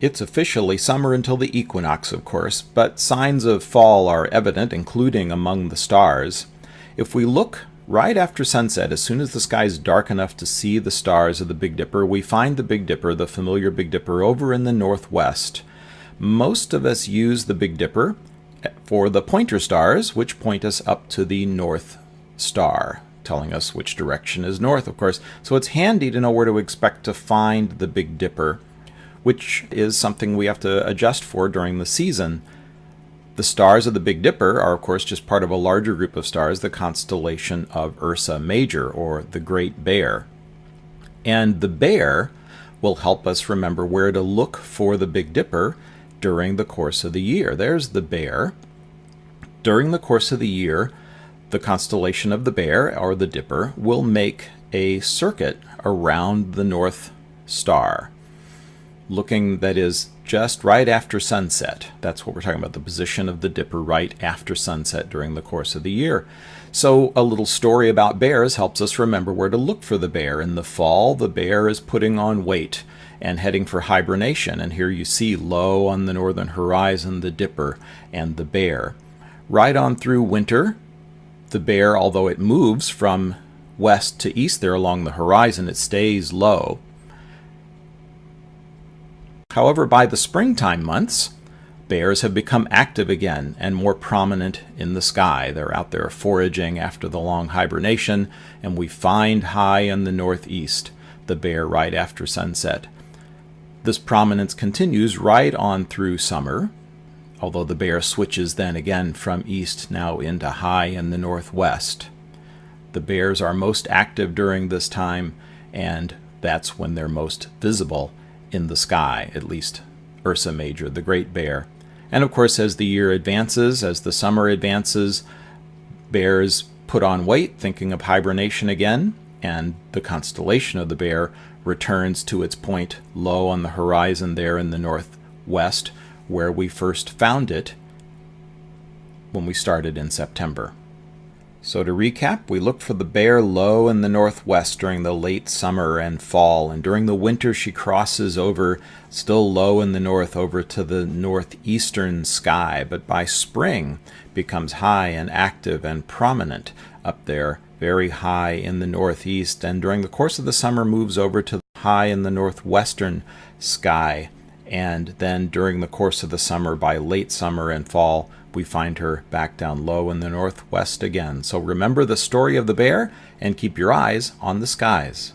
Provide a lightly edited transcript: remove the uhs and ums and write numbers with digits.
It's officially summer until the equinox, of course, but signs of fall are evident, including among the stars. If we look right after sunset, as soon as the sky is dark enough to see the stars of the Big Dipper, we find the Big Dipper, the familiar Big Dipper, over in the northwest. Most of us use the Big Dipper for the pointer stars, which point us up to the North Star, telling us which direction is north, of course. So it's handy to know where to expect to find the Big Dipper, which is something we have to adjust for during the season. The stars of the Big Dipper are, of course, just part of a larger group of stars, the constellation of Ursa Major, or the Great Bear. And the bear will help us remember where to look for the Big Dipper during the course of the year. There's the bear. During the course of the year, the constellation of the Bear, or the Dipper, will make a circuit around the North Star, looking, that is, just right after sunset. That's what we're talking about, the position of the Dipper right after sunset during the course of the year. So a little story about bears helps us remember where to look for the bear. In the fall, the bear is putting on weight and heading for hibernation. And here you see low on the northern horizon the Dipper and the bear. Right on through winter, the bear, although it moves from west to east there along the horizon, it stays low. However, by the springtime months, bears have become active again and more prominent in the sky. They're out there foraging after the long hibernation, and we find high in the northeast the bear right after sunset. This prominence continues right on through summer, although the bear switches then again from east now into high in the northwest. The bears are most active during this time, and that's when they're most visible in the sky, at least Ursa Major, the Great Bear. And of course, as the year advances, as the summer advances, bears put on weight, thinking of hibernation again, and the constellation of the Bear returns to its point low on the horizon there in the northwest, where we first found it when we started in September. So to recap, we look for the bear low in the northwest during the late summer and fall, and during the winter she crosses over, still low in the north, over to the northeastern sky, but by spring becomes high and active and prominent up there, very high in the northeast, and during the course of the summer moves over to high in the northwestern sky. And then during the course of the summer, by late summer and fall, we find her back down low in the northwest again. So remember the story of the bear and keep your eyes on the skies.